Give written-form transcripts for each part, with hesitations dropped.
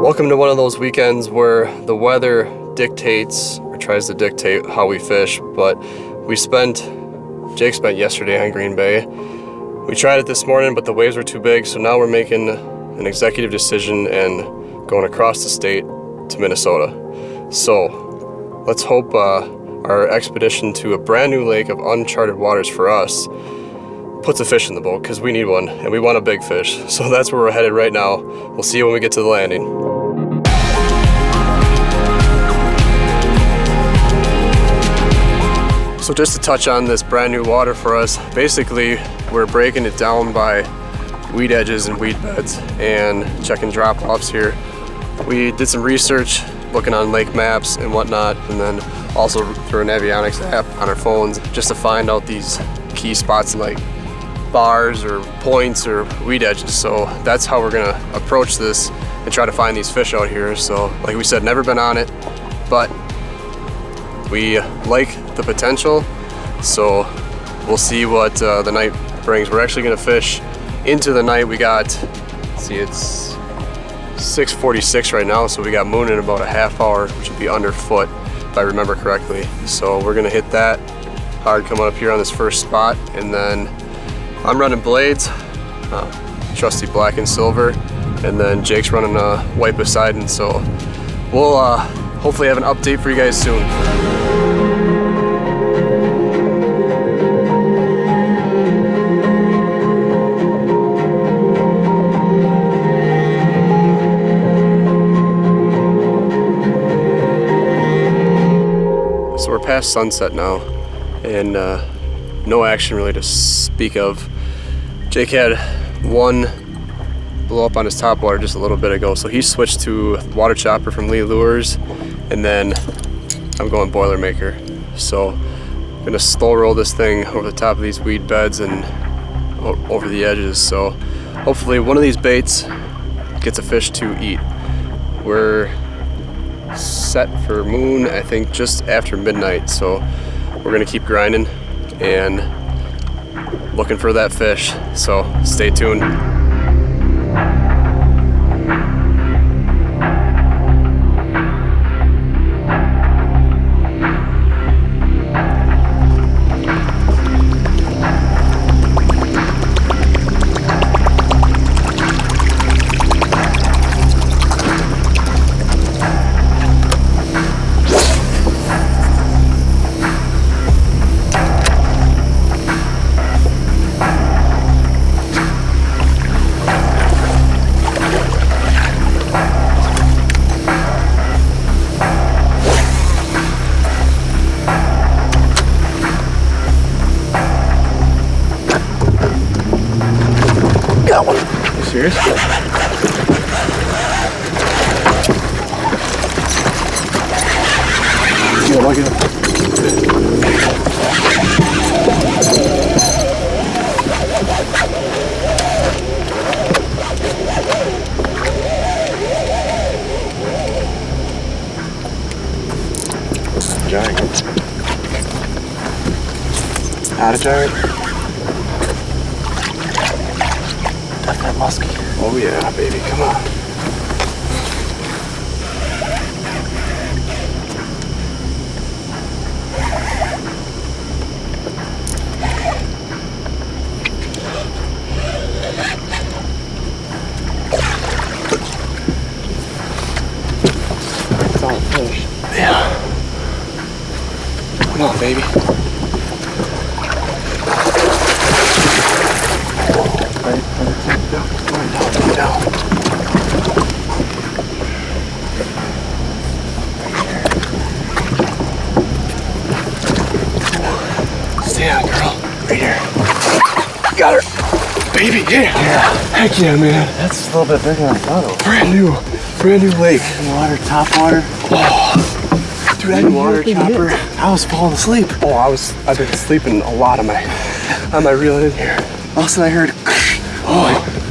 Welcome to one of those weekends where the weather dictates or tries to dictate how we fish, but Jake spent yesterday on Green Bay. We tried it this morning, but the waves were too big, so now we're making an executive decision and going across the state to Minnesota. So let's hope our expedition to a brand new lake of uncharted waters for us puts a fish in the boat, because we need one and we want a big fish. So that's where we're headed right now. We'll see you when we get to the landing. So just to touch on this brand new water for us, basically we're breaking it down by weed edges and weed beds and checking drop-offs here. We did some research looking on lake maps and whatnot, and then also through an avionics app on our phones just to find out these key spots like bars or points or weed edges. So that's how we're gonna approach this and try to find these fish out here. So like we said, never been on it, but we like the potential, so we'll see what the night brings. We're actually gonna fish into the night. We got, see, it's 6:46 right now, so we got moon in about a half hour, which would be underfoot if I remember correctly. So we're gonna hit that hard coming up here on this first spot, and then I'm running blades, trusty black and silver, and then Jake's running white Poseidon. So we'll hopefully have an update for you guys soon. So we're past sunset now, and no action really to speak of. Jake had one blow up on his top water just a little bit ago, so he switched to water chopper from Lee Lures, and then I'm going Boilermaker. So I'm gonna slow roll this thing over the top of these weed beds and over the edges. So hopefully one of these baits gets a fish to eat. We're set for moon, I think, just after midnight, so we're gonna keep grinding and looking for that fish. So stay tuned. Got one. You serious? Yeah, look at it. Giant. Not a giant. That musky. Oh yeah, baby, come on. Solid fish. Yeah. Come on, baby. Down. Stay on, girl. Right here. Got her. Baby, yeah. Heck yeah, man. That's a little bit bigger than I thought it was. Brand new lake. Water, top water. Oh, dude, I didn't water chopper. I was falling asleep. Oh, I've been sleeping a lot on my reel in here. All of a sudden I heard,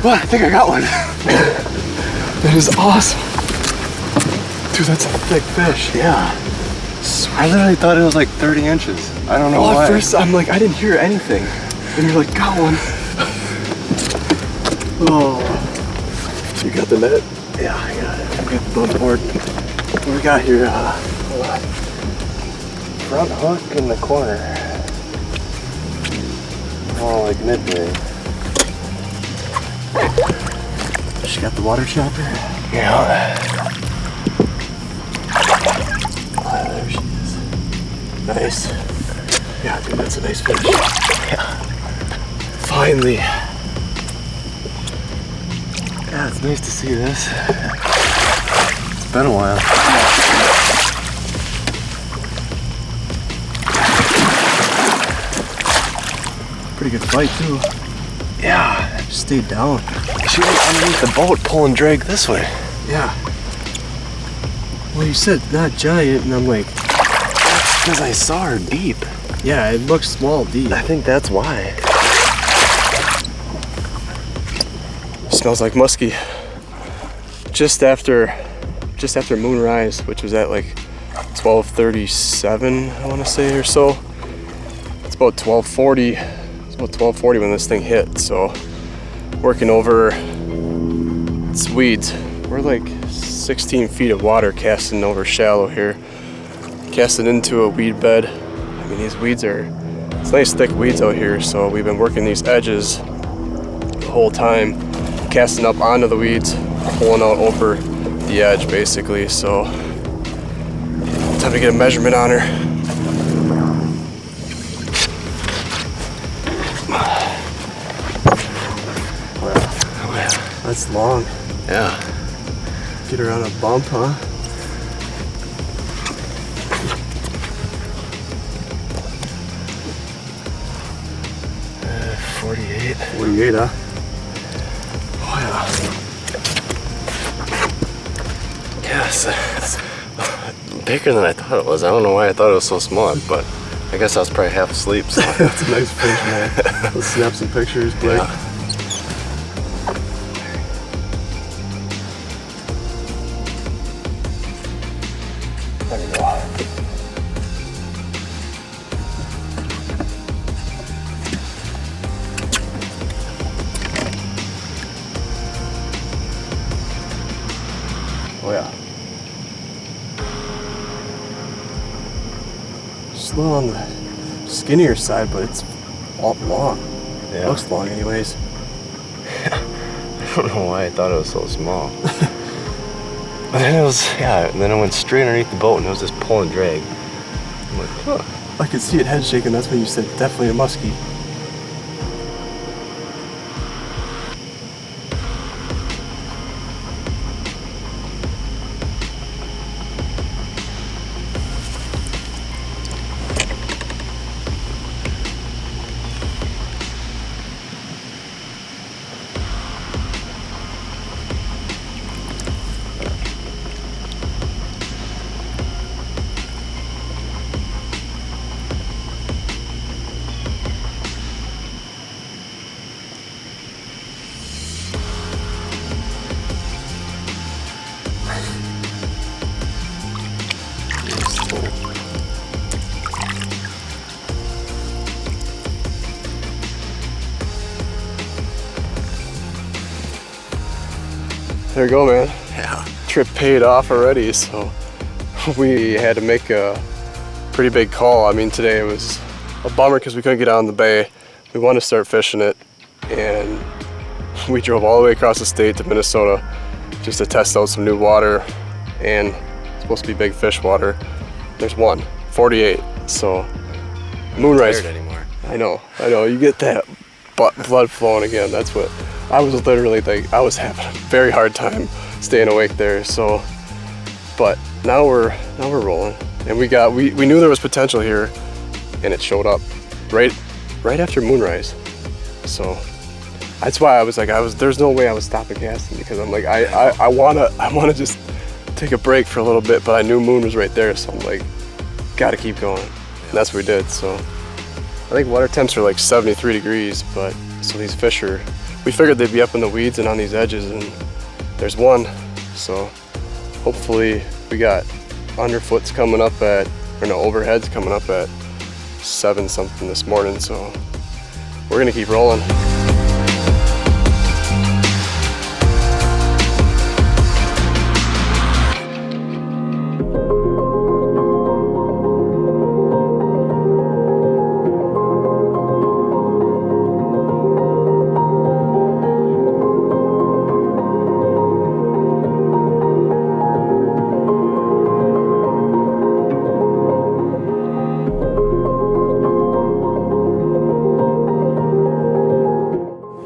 But I think I got one. That is awesome. Dude, that's a thick fish. Yeah. Sweet. I literally thought it was like 30 inches. I don't know why. At first, I'm like, I didn't hear anything. And you're like, got one. Oh. You got the net? Yeah, I got it. got the bump board. What we got here? Hold on. Front hook in the corner. Oh, like midway. She got the water chopper? Yeah. Oh, there she is. Nice. Yeah, dude, that's a nice fish. Yeah. Finally. Yeah, it's nice to see this. It's been a while. Pretty good fight too. Yeah, just stayed down. She went underneath the boat pulling drag this way. Yeah. Well, you said not giant, and I'm like, that's because I saw her deep. Yeah, it looks small deep. I think that's why. Smells like musky. Just after moonrise, which was at like 12:37, I want to say, or so. It's about 12:40. It's about 12:40 when this thing hit. So working over it's weeds. We're like 16 feet of water casting over shallow here, casting into a weed bed. I mean, these weeds it's nice thick weeds out here. So we've been working these edges the whole time, casting up onto the weeds, pulling out over the edge basically. So time to get a measurement on her. That's long. Yeah. Get her on a bump, huh? Uh, 48. 48, huh? Oh yeah. Yes. It's bigger than I thought it was. I don't know why I thought it was so small, but I guess I was probably half asleep. So. That's a nice fish, man. Let's snap some pictures, Blake. Yeah. There we go. Oh yeah. Just a little on the skinnier side, but it's all long. Yeah. It looks long anyways. I don't know why I thought it was so small. But then it was, yeah, and then it went straight underneath the boat and it was just pulling drag. I'm like, huh. I could see it head shaking. That's when you said definitely a muskie. There you go, man. Yeah. Trip paid off already, so we had to make a pretty big call. I mean, today it was a bummer because we couldn't get out in the bay. We wanted to start fishing it, and we drove all the way across the state to Minnesota just to test out some new water, and it's supposed to be big fish water. There's 48, so moonrise. Tired anymore. I know, you get that blood flowing again. That's what I was literally like. I was having a very hard time staying awake there. So, but now we're rolling, and we knew there was potential here, and it showed up right after moonrise. So that's why I was like, there's no way I was stopping casting, because I'm like, I wanna just take a break for a little bit, but I knew moon was right there, so I'm like, gotta keep going. And that's what we did. So I think water temps are like 73 degrees, but so these fish we figured they'd be up in the weeds and on these edges, and there's one. So hopefully we got underfoots coming up overheads coming up at 7 something this morning. So we're gonna keep rolling.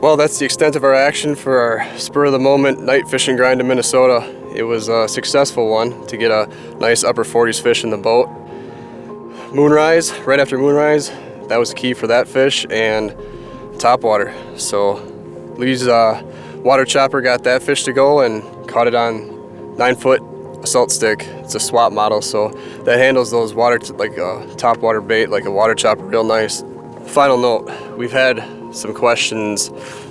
Well, that's the extent of our action for our spur of the moment night fishing grind in Minnesota. It was a successful one to get a nice upper 40s fish in the boat. Moonrise, right after moonrise, that was the key for that fish, and topwater. So Lee's water chopper got that fish to go and caught it on 9-foot assault stick. It's a swap model, so that handles those water like a topwater bait, like a water chopper, real nice. Final note, we've had some questions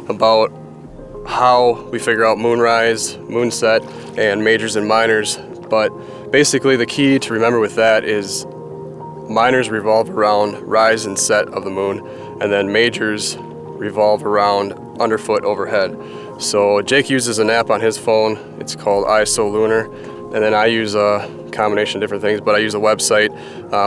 about how we figure out moonrise, moonset, and majors and minors, but basically the key to remember with that is minors revolve around rise and set of the moon, and then majors revolve around underfoot overhead. So Jake uses an app on his phone, it's called ISO Lunar, and then I use a combination of different things, but I use a website.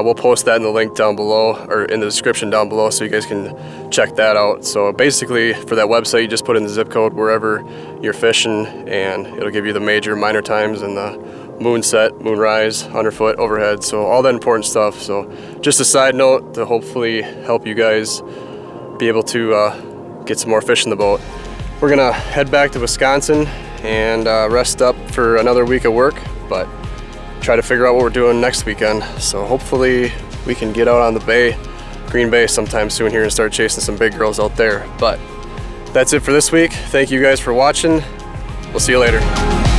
We'll post that in the link down below, or in the description down below, so you guys can check that out. So basically for that website, you just put in the zip code wherever you're fishing, and it'll give you the major, minor times, and the moonset, moonrise, underfoot, overhead, so all that important stuff. So just a side note to hopefully help you guys be able to get some more fish in the boat. We're gonna head back to Wisconsin and rest up for another week of work, but try to figure out what we're doing next weekend. So hopefully we can get out on the bay, Green Bay, sometime soon here and start chasing some big girls out there. But that's it for this week. Thank you guys for watching. We'll see you later.